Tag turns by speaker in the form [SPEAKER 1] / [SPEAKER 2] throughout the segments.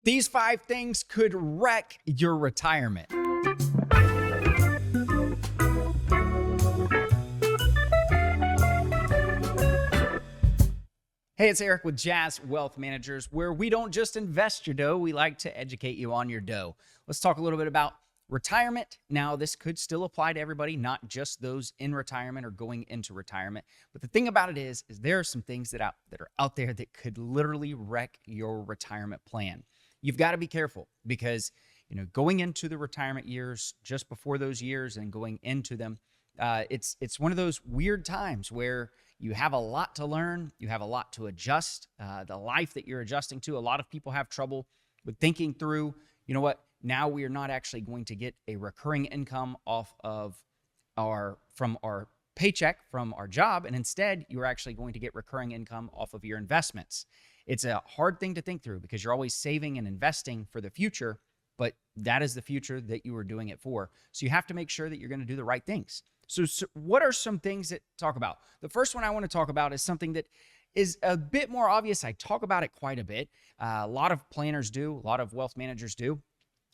[SPEAKER 1] These 5 things could wreck your retirement. Hey, it's Eric with Jazz Wealth Managers, where we don't just invest your dough, we like to educate you on your dough. Let's talk a little bit about retirement. Now, this could still apply to everybody, not just those in retirement or going into retirement. But the thing about it is there are some things that are out there that could literally wreck your retirement plan. You've got to be careful because, going into the retirement years, just before those years and going into them, it's one of those weird times where you have a lot to learn, you have a lot to adjust. The life that you're adjusting to, a lot of people have trouble with thinking through, now we are not actually going to get a recurring income off of from our paycheck from our job, and instead you're actually going to get recurring income off of your investments. It's a hard thing to think through because you're always saving and investing for the future, but that is the future that you are doing it for. So you have to make sure that you're going to do the right things. So what are some things that talk about? The first one I want to talk about is something that is a bit more obvious. I talk about it quite a bit. A lot of planners do, a lot of wealth managers do.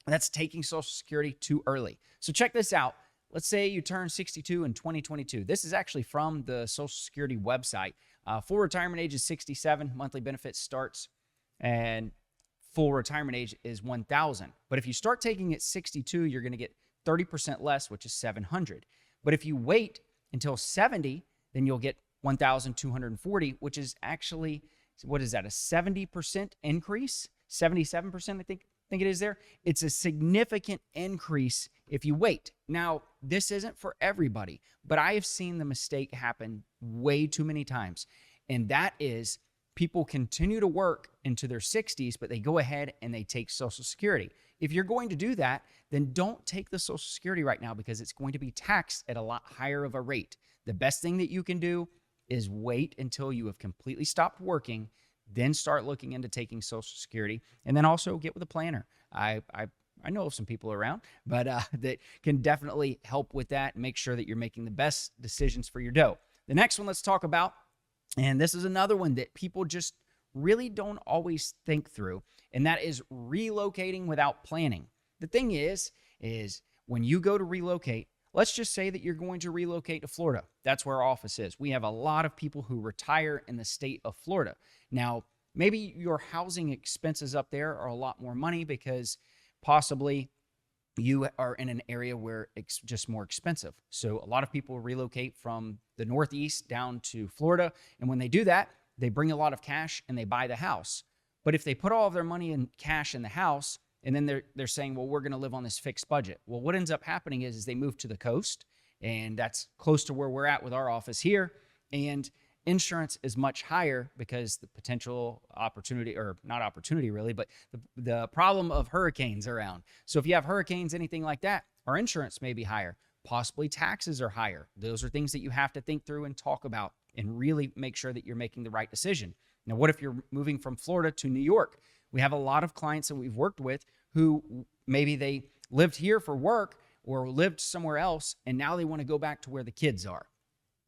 [SPEAKER 1] That's taking Social Security too early. So check this out. Let's say you turn 62 in 2022. This is actually from the Social Security website. Full retirement age is 67. Monthly benefit starts, and full retirement age is 1,000. But if you start taking at 62, you're going to get 30% less, which is 700. But if you wait until 70, then you'll get 1,240, which is actually, what is that, a 70% increase? 77%, I think it is there. It's a significant increase if you wait. Now, this isn't for everybody, but I have seen the mistake happen way too many times. And that is people continue to work into their 60s, but they go ahead and they take Social Security. If you're going to do that, then don't take the Social Security right now because it's going to be taxed at a lot higher of a rate. The best thing that you can do is wait until you have completely stopped working, then start looking into taking Social Security, and then also get with a planner. I know of some people around, but that can definitely help with that and make sure that you're making the best decisions for your dough. The next one let's talk about, and this is another one that people just really don't always think through, and that is relocating without planning. The thing is when you go to relocate, let's just say that you're going to relocate to Florida. That's where our office is. We have a lot of people who retire in the state of Florida. Now, maybe your housing expenses up there are a lot more money because possibly you are in an area where it's just more expensive. So a lot of people relocate from the Northeast down to Florida. And when they do that, they bring a lot of cash and they buy the house. But if they put all of their money in cash in the house, and then they're saying, well, we're going to live on this fixed budget. Well, what ends up happening is they move to the coast, and that's close to where we're at with our office here. And insurance is much higher because the potential opportunity, or not opportunity really, but the problem of hurricanes around. So if you have hurricanes, anything like that, our insurance may be higher. Possibly taxes are higher. Those are things that you have to think through and talk about and really make sure that you're making the right decision. Now, what if you're moving from Florida to New York? We have a lot of clients that we've worked with who maybe they lived here for work or lived somewhere else, and now they want to go back to where the kids are.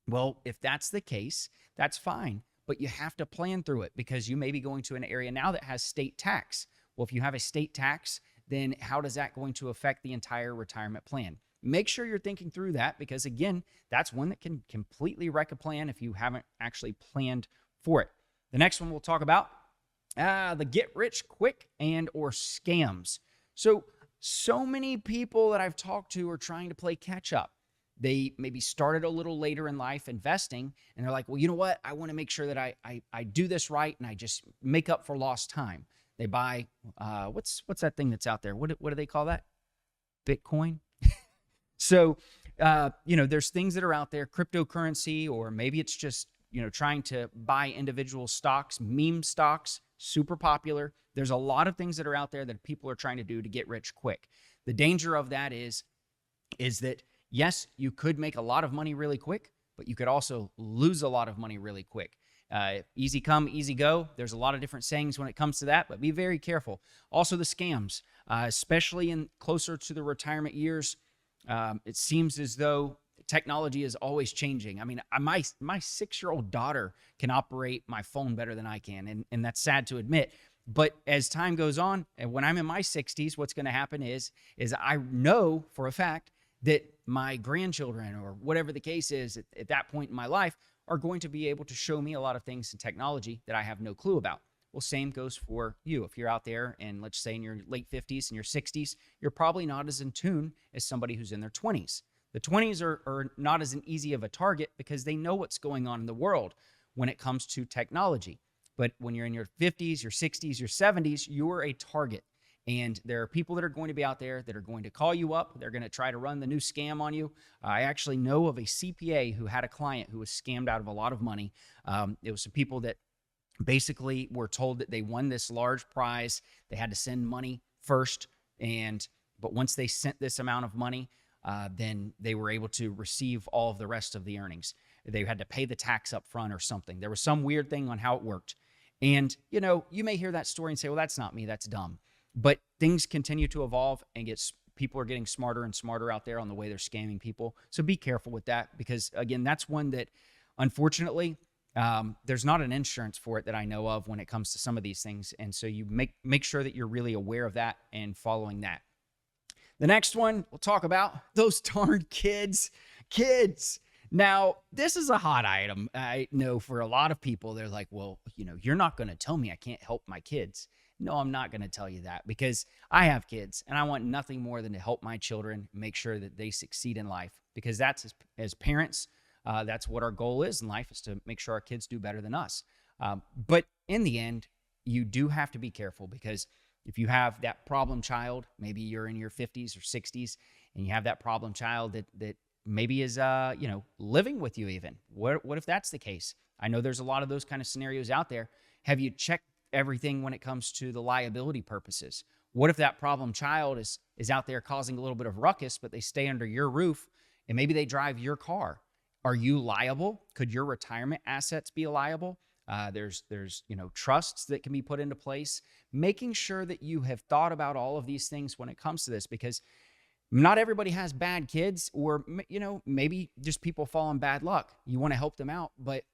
[SPEAKER 1] Well, if that's the case, that's fine, but you have to plan through it because you may be going to an area now that has state tax. Well, if you have a state tax, then how does that going to affect the entire retirement plan? Make sure you're thinking through that because, again, that's one that can completely wreck a plan if you haven't actually planned for it. The next one we'll talk about, the get rich quick and or scams. So many people that I've talked to are trying to play catch up. They maybe started a little later in life investing, and they're like, well, you know what? I want to make sure that I do this right, and I just make up for lost time. They buy, what's that thing that's out there? What do they call that? Bitcoin? So, there's things that are out there, cryptocurrency, or maybe it's just, trying to buy individual stocks, meme stocks, super popular. There's a lot of things that are out there that people are trying to do to get rich quick. The danger of that is that, yes, you could make a lot of money really quick, but you could also lose a lot of money really quick. Easy come, easy go. There's a lot of different sayings when it comes to that, but be very careful. Also the scams, especially in closer to the retirement years. It seems as though technology is always changing. I mean, my 6-year-old daughter can operate my phone better than I can, and that's sad to admit. But as time goes on, and when I'm in my 60s, what's going to happen is I know for a fact that my grandchildren, or whatever the case is at that point in my life, are going to be able to show me a lot of things in technology that I have no clue about. Well, same goes for you. If you're out there and let's say in your late 50s and your 60s, you're probably not as in tune as somebody who's in their 20s. The 20s are not as an easy of a target because they know what's going on in the world when it comes to technology. But when you're in your 50s, your 60s, your 70s, you're a target. And there are people that are going to be out there that are going to call you up. They're going to try to run the new scam on you. I actually know of a CPA who had a client who was scammed out of a lot of money. It was some people that basically were told that they won this large prize. They had to send money first. But once they sent this amount of money, then they were able to receive all of the rest of the earnings. They had to pay the tax up front or something. There was some weird thing on how it worked. And, you may hear that story and say, well, that's not me. That's dumb. But things continue to evolve and people are getting smarter and smarter out there on the way they're scamming people. So be careful with that because, again, that's one that, unfortunately, there's not an insurance for it that I know of when it comes to some of these things. And so you make sure that you're really aware of that and following that. The next one we'll talk about, those darn kids. Now, this is a hot item. I know for a lot of people, they're like, well, you're not going to tell me I can't help my kids. No, I'm not going to tell you that because I have kids and I want nothing more than to help my children make sure that they succeed in life, because that's as parents, that's what our goal is in life, is to make sure our kids do better than us. But in the end, you do have to be careful, because if you have that problem child, maybe you're in your 50s or 60s and you have that problem child that maybe is, living with you even. What if that's the case? I know there's a lot of those kind of scenarios out there. Have you checked everything when it comes to the liability purposes? What if that problem child is out there causing a little bit of ruckus, but they stay under your roof and maybe they drive your car? Are you liable? Could your retirement assets be liable? There's trusts that can be put into place, making sure that you have thought about all of these things when it comes to this, because not everybody has bad kids, or, maybe just people fall on bad luck. You want to help them out, but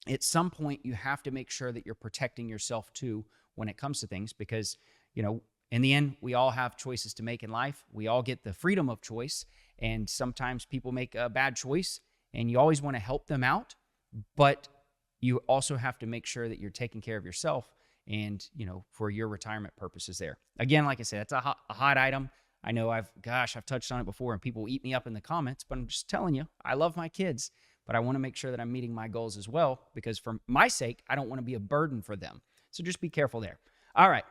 [SPEAKER 1] at some point you have to make sure that you're protecting yourself too when it comes to things, because, in the end, we all have choices to make in life. We all get the freedom of choice, and sometimes people make a bad choice, and you always want to help them out, but you also have to make sure that you're taking care of yourself and, for your retirement purposes there. Again, like I said, it's a hot item. I know I've touched on it before and people eat me up in the comments, but I'm just telling you, I love my kids, but I want to make sure that I'm meeting my goals as well, because for my sake, I don't want to be a burden for them. So just be careful there. All right.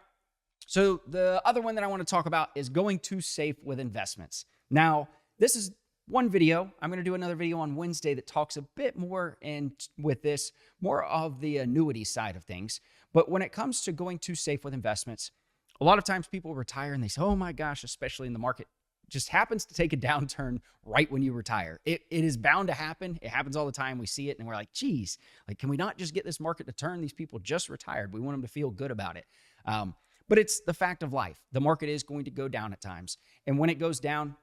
[SPEAKER 1] So the other one that I want to talk about is going too safe with investments. Now, this is one video. I'm going to do another video on Wednesday that talks a bit more more of the annuity side of things. But when it comes to going too safe with investments, a lot of times people retire and they say, oh my gosh, especially in the market, just happens to take a downturn right when you retire. It is bound to happen. It happens all the time. We see it and we're like, geez, can we not just get this market to turn? These people just retired. We want them to feel good about it. But it's the fact of life. The market is going to go down at times. And when it goes down,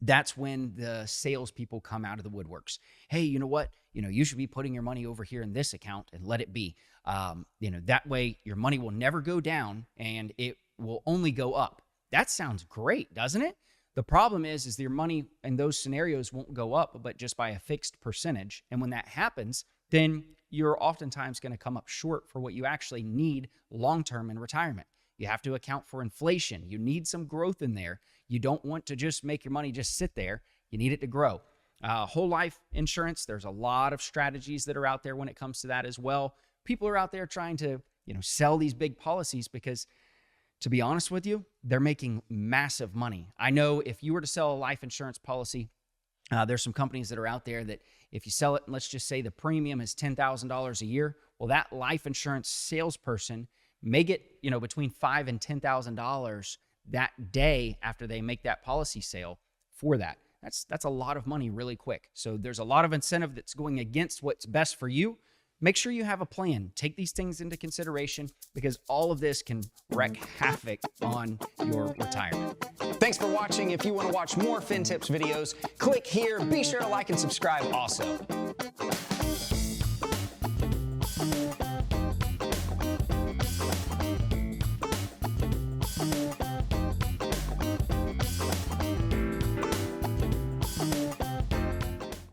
[SPEAKER 1] that's when the salespeople come out of the woodworks. Hey, you know what? You should be putting your money over here in this account and let it be. That way your money will never go down and it will only go up. That sounds great, doesn't it? The problem is your money in those scenarios won't go up, but just by a fixed percentage. And when that happens, then you're oftentimes going to come up short for what you actually need long-term in retirement. You have to account for inflation. You need some growth in there. You don't want to just make your money just sit there. You need it to grow. Whole life insurance, there's a lot of strategies that are out there when it comes to that as well. People are out there trying to, sell these big policies because, to be honest with you, they're making massive money. I know if you were to sell a life insurance policy, there's some companies that are out there that if you sell it, and let's just say the premium is $10,000 a year, well, that life insurance salesperson may get, between $5,000 and $10,000 that day after they make that policy sale for that. That's a lot of money really quick. So there's a lot of incentive that's going against what's best for you. Make sure you have a plan. Take these things into consideration, because all of this can wreak havoc on your retirement. Thanks for watching. If you want to watch more FinTips videos, click here. Be sure to like and subscribe also.